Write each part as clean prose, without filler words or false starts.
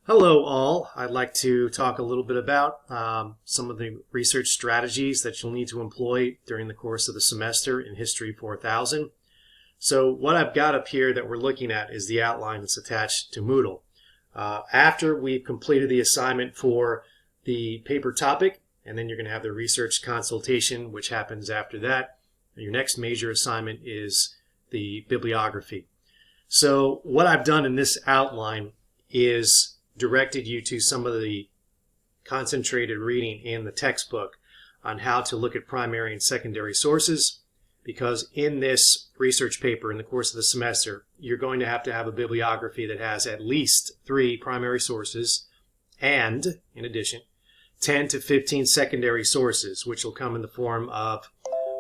Hello all. I'd like to talk a little bit about some of the research strategies that you'll need to employ during the course of the semester in History 4000. So what I've got up here that we're looking at is the outline that's attached to Moodle. After we've completed the assignment for the paper topic, and then you're going to have the research consultation, which happens after that. Your next major assignment is the bibliography. So what I've done in this outline is directed you to some of the concentrated reading in the textbook on how to look at primary and secondary sources, because in this research paper in the course of the semester, you're going to have a bibliography that has at least 3 primary sources and, in addition, 10 to 15 secondary sources, which will come in the form of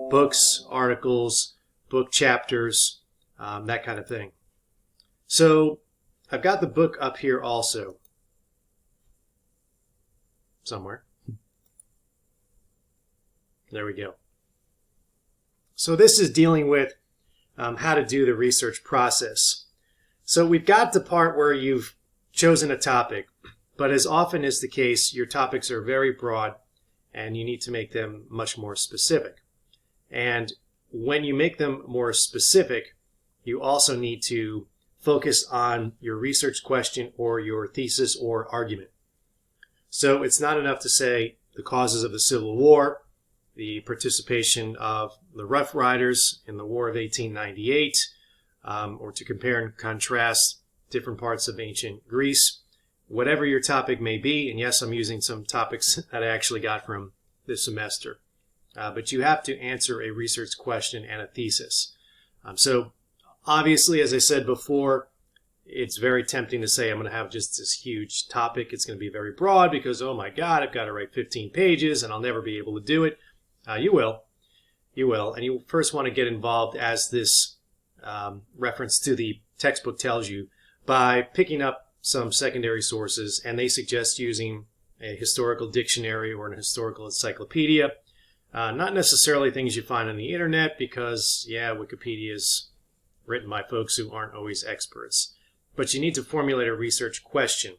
books, articles, book chapters, that kind of thing. So I've got the book up here also somewhere. There we go. So this is dealing with how to do the research process. So we've got the part where you've chosen a topic, but as often is the case, your topics are very broad and you need to make them much more specific. And when you make them more specific, you also need to focus on your research question or your thesis or argument. So it's not enough to say the causes of the Civil War, the participation of the Rough Riders in the War of 1898, or to compare and contrast different parts of ancient Greece. Whatever your topic may be, and yes, I'm using some topics that I actually got from this semester, but you have to answer a research question and a thesis. So obviously, as I said before, it's very tempting to say I'm going to have just this huge topic. It's going to be very broad because, oh my God, I've got to write 15 pages and I'll never be able to do it. You will. And you first want to get involved, as this reference to the textbook tells you, by picking up some secondary sources, and they suggest using a historical dictionary or an historical encyclopedia. Not necessarily things you find on the internet because, yeah, Wikipedia is written by folks who aren't always experts. But you need to formulate a research question.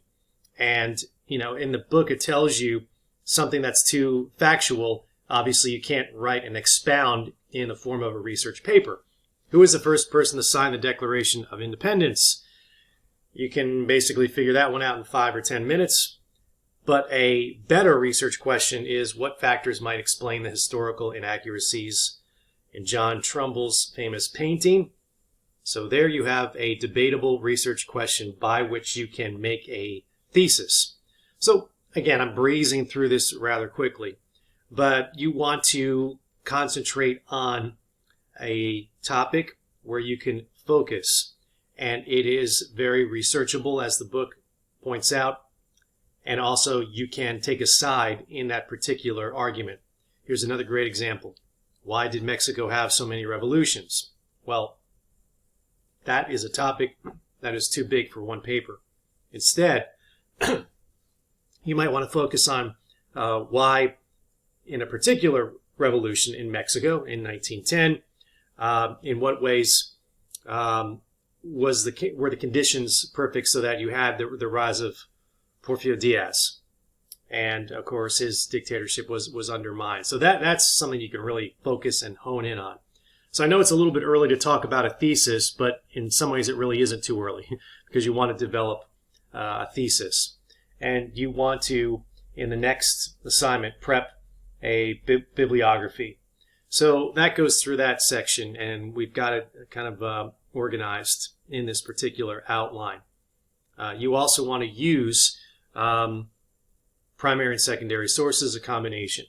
And, in the book it tells you something that's too factual. Obviously, you can't write and expound in the form of a research paper. Who was the first person to sign the Declaration of Independence? You can basically figure that one out in 5 or 10 minutes. But a better research question is, what factors might explain the historical inaccuracies in John Trumbull's famous painting? So there you have a debatable research question by which you can make a thesis. So again, I'm breezing through this rather quickly, but you want to concentrate on a topic where you can focus, and it is very researchable, as the book points out, and also you can take a side in that particular argument. Here's another great example. Why did Mexico have so many revolutions? Well, that is a topic that is too big for one paper. Instead, you might want to focus on why, in a particular revolution in Mexico in 1910, in what ways were the conditions perfect so that you had the rise of Porfirio Diaz, and of course his dictatorship was undermined. So that's something you can really focus and hone in on. So I know it's a little bit early to talk about a thesis, but in some ways it really isn't too early because you want to develop a thesis. And you want to, in the next assignment, prep a bibliography. So that goes through that section, and we've got it kind of organized in this particular outline. You also want to use primary and secondary sources, a combination.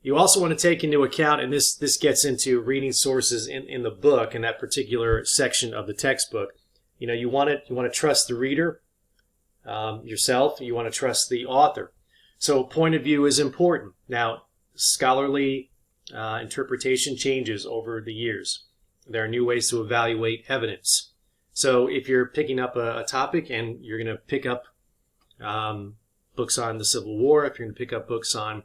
You also want to take into account, and this gets into reading sources in the book, in that particular section of the textbook. You want to trust the reader, yourself. You want to trust the author. So point of view is important. Now, scholarly interpretation changes over the years. There are new ways to evaluate evidence. So if you're picking up a topic and you're going to pick up books on the Civil War, if you're going to pick up books on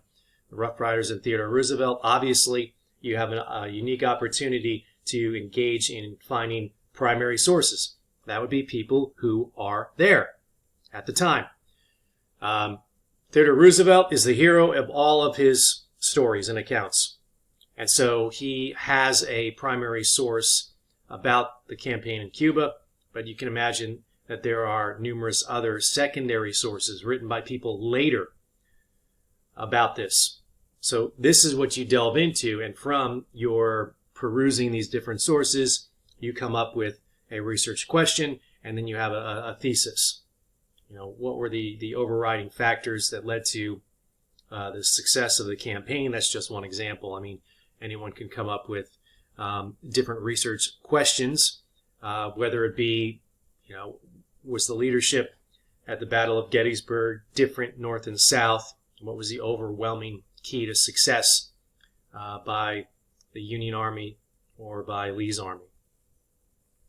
the Rough Riders and Theodore Roosevelt, obviously you have a unique opportunity to engage in finding primary sources. That would be people who are there. at the time. Theodore Roosevelt is the hero of all of his stories and accounts. And so he has a primary source about the campaign in Cuba, but you can imagine that there are numerous other secondary sources written by people later about this. So this is what you delve into, and from your perusing these different sources, you come up with a research question, and then you have a thesis. You know, what were the overriding factors that led to the success of the campaign? That's just one example. I mean, anyone can come up with different research questions, whether it be, you know, was the leadership at the Battle of Gettysburg different North and South? What was the overwhelming key to success by the Union Army or by Lee's Army?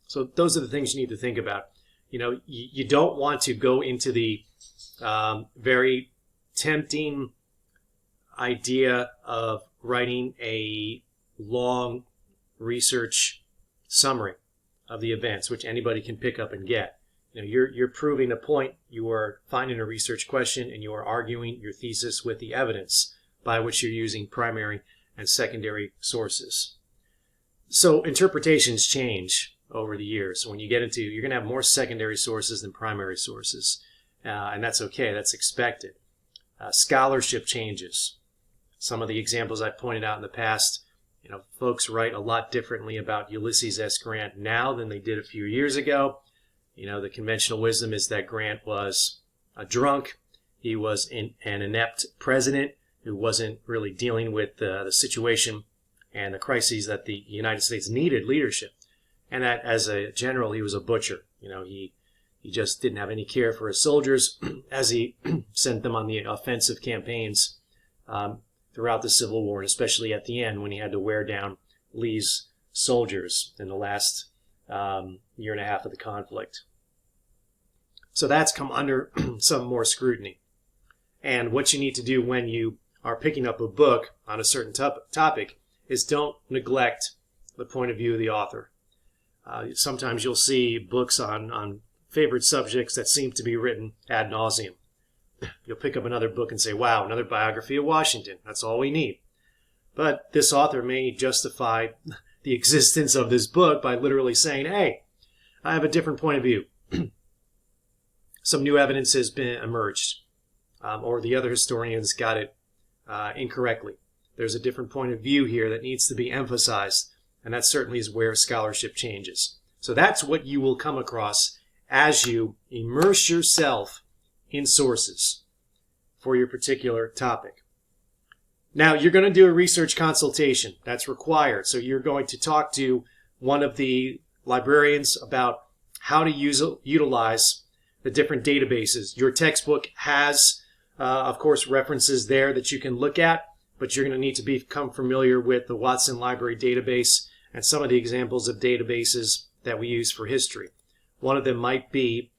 So those are the things you need to think about. You know, you don't want to go into the very tempting idea of writing a long research summary of the events, which anybody can pick up and get. You know, you're proving a point. You are finding a research question, and you are arguing your thesis with the evidence by which you're using primary and secondary sources. So interpretations change over the years. When you get into, you're going to have more secondary sources than primary sources, and that's okay. That's expected. Scholarship changes. Some of the examples I've pointed out in the past, you know, folks write a lot differently about Ulysses S. Grant now than they did a few years ago. You know, the conventional wisdom is that Grant was a drunk. He was an inept president who wasn't really dealing with the situation and the crises that the United States needed leadership. And that as a general, he was a butcher. You know, he just didn't have any care for his soldiers as he sent them on the offensive campaigns throughout the Civil War, and especially at the end when he had to wear down Lee's soldiers in the last year and a half of the conflict. So that's come under some more scrutiny. And what you need to do when you are picking up a book on a certain topic is don't neglect the point of view of the author. Sometimes you'll see books on favorite subjects that seem to be written ad nauseum. You'll pick up another book and say, wow, another biography of Washington. That's all we need. But this author may justify the existence of this book by literally saying, hey, I have a different point of view. Some new evidence has been emerged, or the other historians got it incorrectly. There's a different point of view here that needs to be emphasized, and that certainly is where scholarship changes. So that's what you will come across as you immerse yourself in sources for your particular topic. Now, you're going to do a research consultation. That's required. So you're going to talk to one of the librarians about how to utilize the different databases. Your textbook has, of course, references there that you can look at, but you're going to need to become familiar with the Watson Library database and some of the examples of databases that we use for history. One of them might be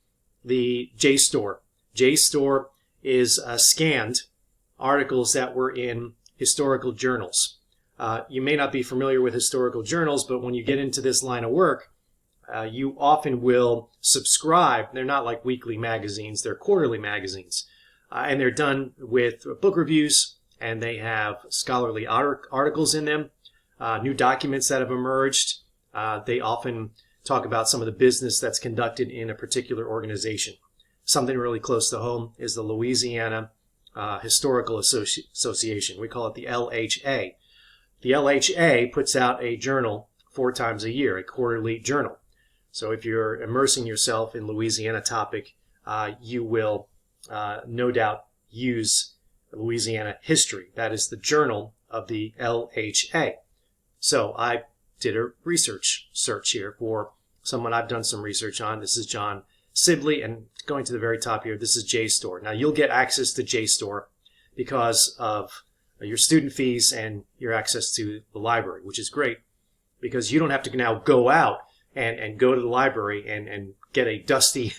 the JSTOR. JSTOR is scanned articles that were in historical journals. You may not be familiar with historical journals, but when you get into this line of work, you often will subscribe. They're not like weekly magazines, they're quarterly magazines. And they're done with book reviews, and they have scholarly articles in them, new documents that have emerged. They often talk about some of the business that's conducted in a particular organization. Something really close to home is the Louisiana Historical Association. We call it the LHA. The LHA puts out a journal 4 times a year, a quarterly journal. So if you're immersing yourself in Louisiana topic, you will no doubt use Louisiana history. That is the journal of the LHA. So I did a research search here for someone I've done some research on. This is John Sibley, and going to the very top here, this is JSTOR. Now you'll get access to JSTOR because of your student fees and your access to the library, which is great because you don't have to now go out and go to the library and get a dusty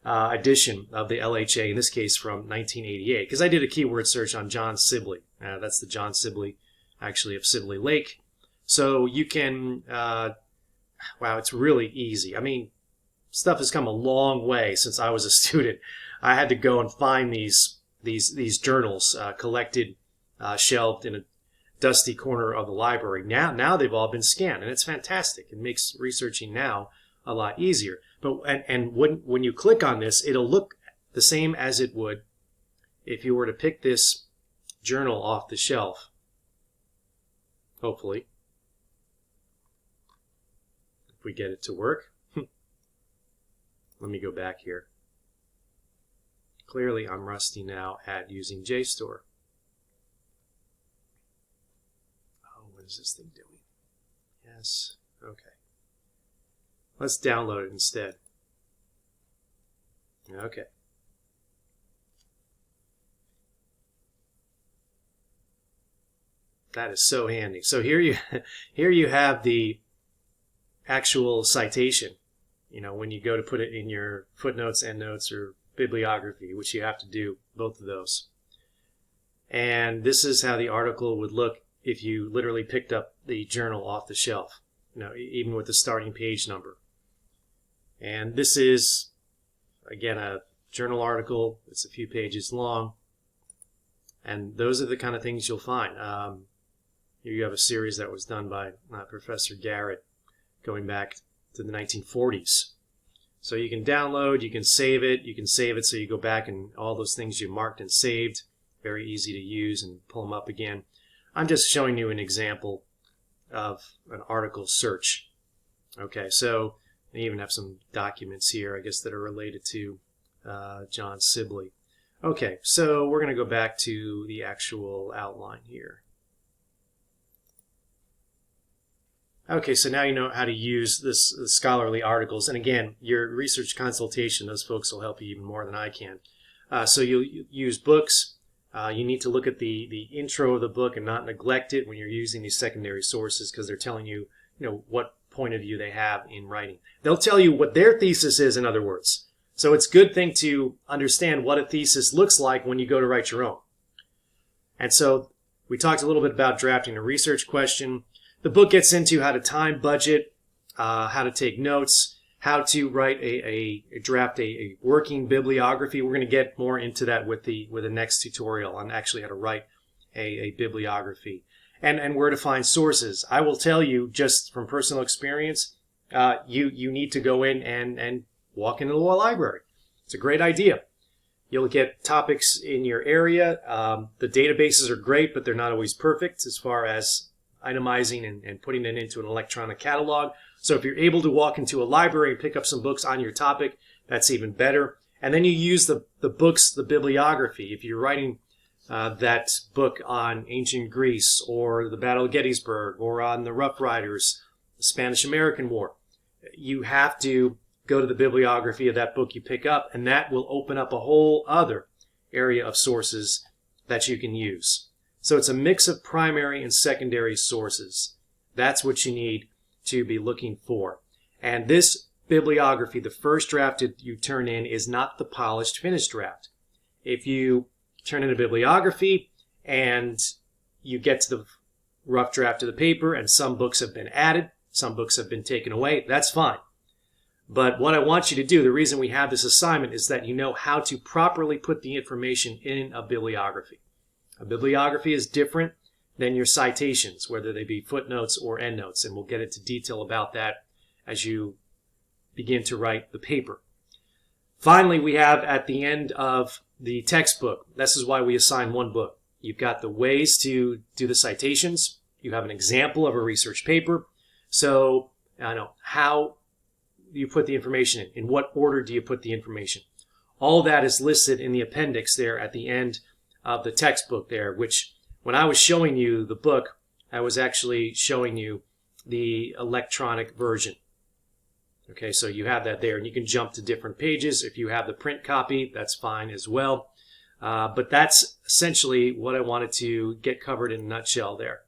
edition of the LHA, in this case from 1988, because I did a keyword search on John Sibley. That's the John Sibley, actually, of Sibley Lake. So you can, wow, it's really easy. I mean, stuff has come a long way since I was a student. I had to go and find these journals collected, shelved in a dusty corner of the library. Now they've all been scanned, and it's fantastic. It makes researching now a lot easier. But and when you click on this, it'll look the same as it would if you were to pick this journal off the shelf. Hopefully, if we get it to work. Let me go back here. Clearly, I'm rusty now at using JSTOR. Oh, what is this thing doing? Yes, okay. Let's download it instead. Okay. That is so handy. So here you have the actual citation. You know, when you go to put it in your footnotes, endnotes, or bibliography, which you have to do both of those. And this is how the article would look if you literally picked up the journal off the shelf, you know, even with the starting page number. And this is, again, a journal article. It's a few pages long. And those are the kind of things you'll find. Here you have a series that was done by Professor Garrett going back to the 1940s. So you can download, you can save it so you go back and all those things you marked and saved, very easy to use, and pull them up again. I'm just showing you an example of an article search. Okay, so they even have some documents here, I guess, that are related to John Sibley. Okay, so we're going to go back to the actual outline here. Okay, so now you know how to use this scholarly articles. And again, your research consultation, those folks will help you even more than I can. So you'll use books. You need to look at the intro of the book and not neglect it when you're using these secondary sources, because they're telling you, what point of view they have in writing. They'll tell you what their thesis is, in other words. So it's a good thing to understand what a thesis looks like when you go to write your own. And so we talked a little bit about drafting a research question. The book gets into how to time budget, how to take notes, how to write draft a working bibliography. We're going to get more into that with the next tutorial on actually how to write a bibliography, and where to find sources. I will tell you, just from personal experience, you need to go in and walk into the law library. It's a great idea. You'll get topics in your area. The databases are great, but they're not always perfect as far as itemizing and putting it into an electronic catalog. So if you're able to walk into a library and pick up some books on your topic, that's even better. And then you use the books, the bibliography. If you're writing that book on ancient Greece or the Battle of Gettysburg or on the Rough Riders, the Spanish-American War, you have to go to the bibliography of that book you pick up, and that will open up a whole other area of sources that you can use. So it's a mix of primary and secondary sources. That's what you need to be looking for. And this bibliography, the first draft that you turn in, is not the polished finished draft. If you turn in a bibliography and you get to the rough draft of the paper and some books have been added, some books have been taken away, that's fine. But what I want you to do, the reason we have this assignment, is that you know how to properly put the information in a bibliography. A bibliography is different than your citations, whether they be footnotes or endnotes, and we'll get into detail about that as you begin to write the paper. Finally, we have at the end of the textbook, this is why we assign one book. You've got the ways to do the citations. You have an example of a research paper. So, how you put the information in what order do you put the information. All that is listed in the appendix there at the end of the textbook there, which when I was showing you the book, I was actually showing you the electronic version. Okay, so you have that there, and you can jump to different pages. If you have the print copy, that's fine as well. But that's essentially what I wanted to get covered in a nutshell there.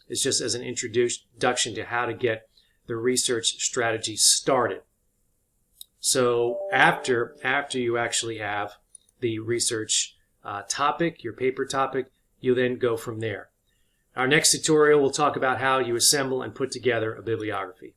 It's just as an introduction to how to get the research strategy started. So after you actually have the research topic, your paper topic, you then go from there. Our next tutorial will talk about how you assemble and put together a bibliography.